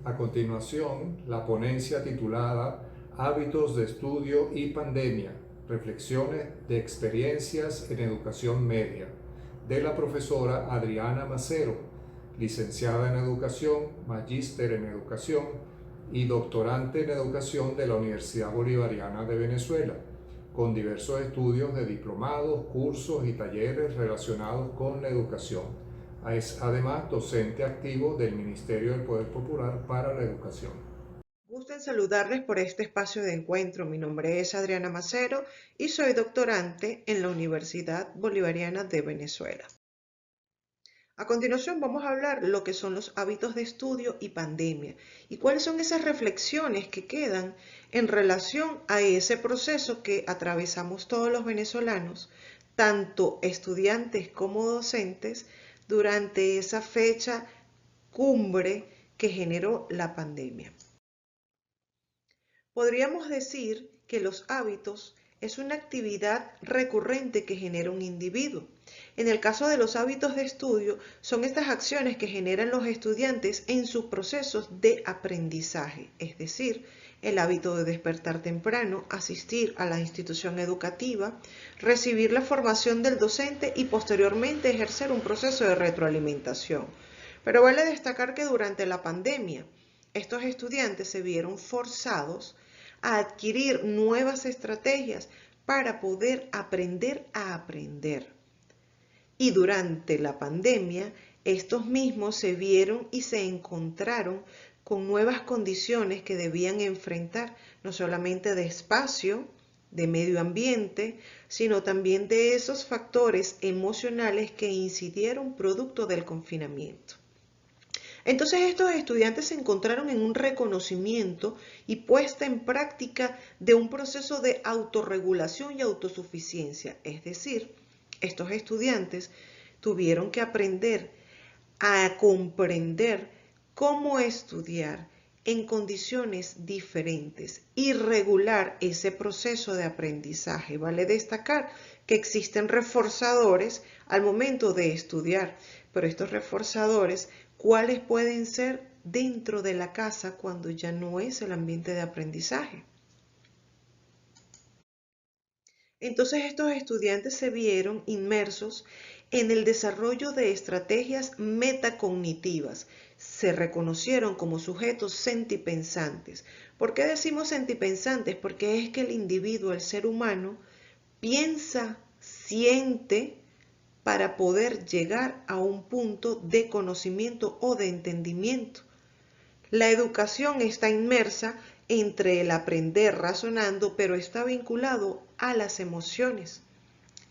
A continuación, la ponencia titulada Hábitos de estudio y pandemia, reflexiones de experiencias en educación media, de la profesora Adriana Macero, licenciada en educación, magíster en educación y doctorante en educación de la Universidad Bolivariana de Venezuela, con diversos estudios de diplomados, cursos y talleres relacionados con la educación. Es además docente activo del Ministerio del Poder Popular para la Educación. Gusto en saludarles por este espacio de encuentro. Mi nombre es Adriana Macero y soy doctorante en la Universidad Bolivariana de Venezuela. A continuación vamos a hablar lo que son los hábitos de estudio y pandemia y cuáles son esas reflexiones que quedan en relación a ese proceso que atravesamos todos los venezolanos, tanto estudiantes como docentes, durante esa fecha cumbre que generó la pandemia. Podríamos decir que los hábitos es una actividad recurrente que genera un individuo. En el caso de los hábitos de estudio, son estas acciones que generan los estudiantes en sus procesos de aprendizaje, es decir, el hábito de despertar temprano, asistir a la institución educativa, recibir la formación del docente y posteriormente ejercer un proceso de retroalimentación. Pero vale destacar que durante la pandemia, estos estudiantes se vieron forzados a adquirir nuevas estrategias para poder aprender a aprender. Y durante la pandemia, estos mismos se vieron y se encontraron con nuevas condiciones que debían enfrentar, no solamente de espacio, de medio ambiente, sino también de esos factores emocionales que incidieron producto del confinamiento. Entonces estos estudiantes se encontraron en un reconocimiento y puesta en práctica de un proceso de autorregulación y autosuficiencia. Es decir, estos estudiantes tuvieron que aprender a comprender cómo estudiar en condiciones diferentes y regular ese proceso de aprendizaje. Vale destacar que existen reforzadores al momento de estudiar, pero estos reforzadores, ¿cuáles pueden ser dentro de la casa cuando ya no es el ambiente de aprendizaje? Entonces estos estudiantes se vieron inmersos en el desarrollo de estrategias metacognitivas. Se reconocieron como sujetos sentipensantes. ¿Por qué decimos sentipensantes? Porque es que el individuo, el ser humano, piensa, siente para poder llegar a un punto de conocimiento o de entendimiento. La educación está inmersa entre el aprender razonando, pero está vinculado a las emociones.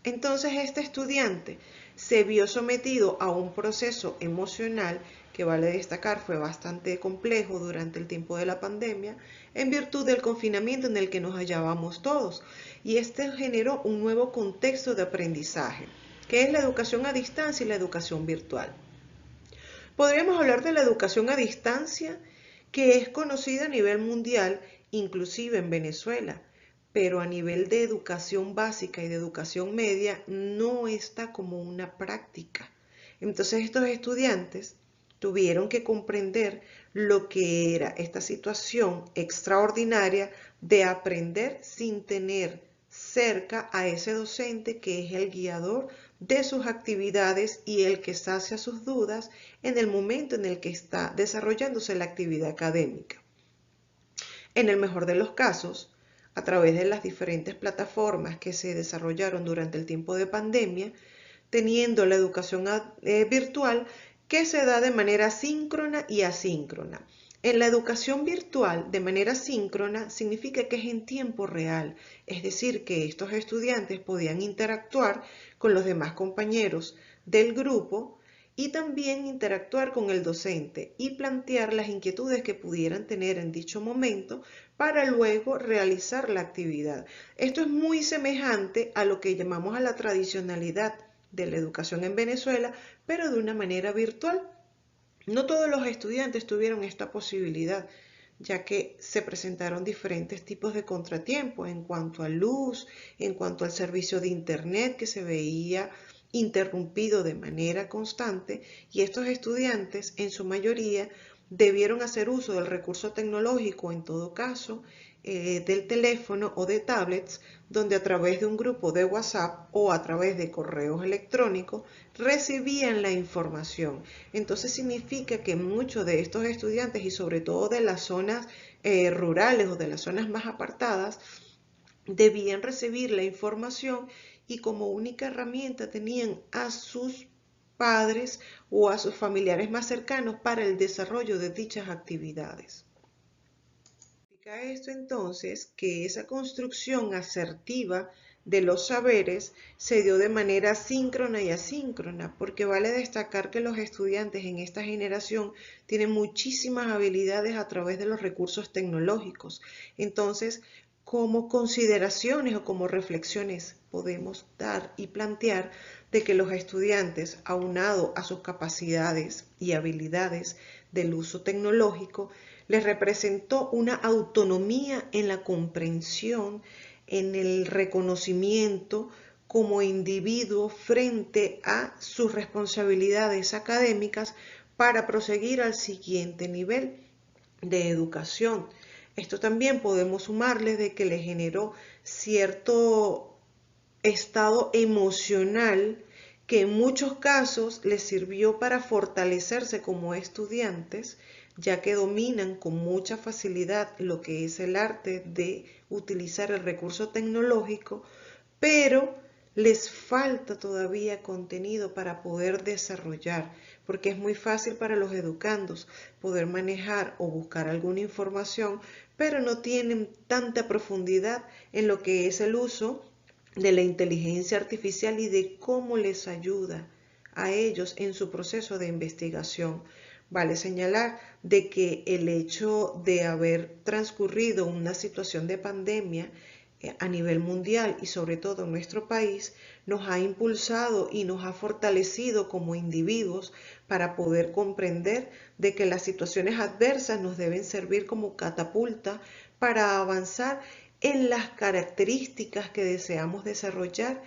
Entonces este estudiante se vio sometido a un proceso emocional que vale destacar fue bastante complejo durante el tiempo de la pandemia en virtud del confinamiento en el que nos hallábamos todos. Y este generó un nuevo contexto de aprendizaje, que es la educación a distancia y la educación virtual. Podríamos hablar de la educación a distancia, que es conocida a nivel mundial, inclusive en Venezuela, pero a nivel de educación básica y de educación media no está como una práctica. Entonces estos estudiantes tuvieron que comprender lo que era esta situación extraordinaria de aprender sin tener cerca a ese docente que es el guiador de sus actividades y el que sacia sus dudas en el momento en el que está desarrollándose la actividad académica. En el mejor de los casos, a través de las diferentes plataformas que se desarrollaron durante el tiempo de pandemia, teniendo la educación virtual que se da de manera síncrona y asíncrona. En la educación virtual, de manera síncrona, significa que es en tiempo real, es decir, que estos estudiantes podían interactuar con los demás compañeros del grupo y también interactuar con el docente y plantear las inquietudes que pudieran tener en dicho momento para luego realizar la actividad. Esto es muy semejante a lo que llamamos a la tradicionalidad de la educación en Venezuela, pero de una manera virtual. No todos los estudiantes tuvieron esta posibilidad, ya que se presentaron diferentes tipos de contratiempos en cuanto a luz, en cuanto al servicio de internet que se veía interrumpido de manera constante y estos estudiantes en su mayoría debieron hacer uso del recurso tecnológico, en todo caso, del teléfono o de tablets, donde a través de un grupo de WhatsApp o a través de correos electrónicos recibían la información. Entonces significa que muchos de estos estudiantes, y sobre todo de las zonas rurales o de las zonas más apartadas, debían recibir la información y como única herramienta tenían a sus padres o a sus familiares más cercanos para el desarrollo de dichas actividades. Significa esto entonces que esa construcción asertiva de los saberes se dio de manera síncrona y asíncrona, porque vale destacar que los estudiantes en esta generación tienen muchísimas habilidades a través de los recursos tecnológicos. Entonces, como consideraciones o como reflexiones podemos dar y plantear de que los estudiantes, aunado a sus capacidades y habilidades del uso tecnológico, les representó una autonomía en la comprensión, en el reconocimiento como individuo frente a sus responsabilidades académicas para proseguir al siguiente nivel de educación. Esto también podemos sumarle de que le generó cierto estado emocional que en muchos casos les sirvió para fortalecerse como estudiantes, ya que dominan con mucha facilidad lo que es el arte de utilizar el recurso tecnológico, pero les falta todavía contenido para poder desarrollar, porque es muy fácil para los educandos poder manejar o buscar alguna información, pero no tienen tanta profundidad en lo que es el uso de la inteligencia artificial y de cómo les ayuda a ellos en su proceso de investigación. Vale señalar de que el hecho de haber transcurrido una situación de pandemia a nivel mundial y sobre todo en nuestro país nos ha impulsado y nos ha fortalecido como individuos para poder comprender de que las situaciones adversas nos deben servir como catapulta para avanzar en las características que deseamos desarrollar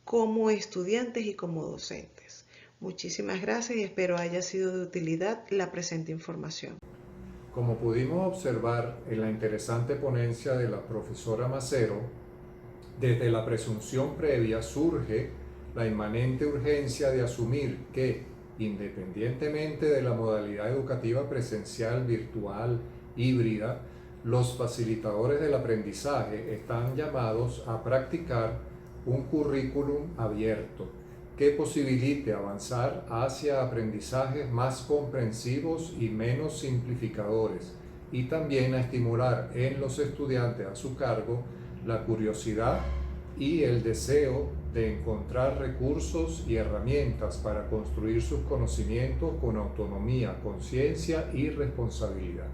como estudiantes y como docentes. Muchísimas gracias y espero haya sido de utilidad la presente información. Como pudimos observar en la interesante ponencia de la profesora Macero, desde la presunción previa surge la inmanente urgencia de asumir que, independientemente de la modalidad educativa presencial, virtual, híbrida, los facilitadores del aprendizaje están llamados a practicar un currículum abierto que posibilite avanzar hacia aprendizajes más comprensivos y menos simplificadores, y también a estimular en los estudiantes a su cargo la curiosidad y el deseo de encontrar recursos y herramientas para construir sus conocimientos con autonomía, conciencia y responsabilidad.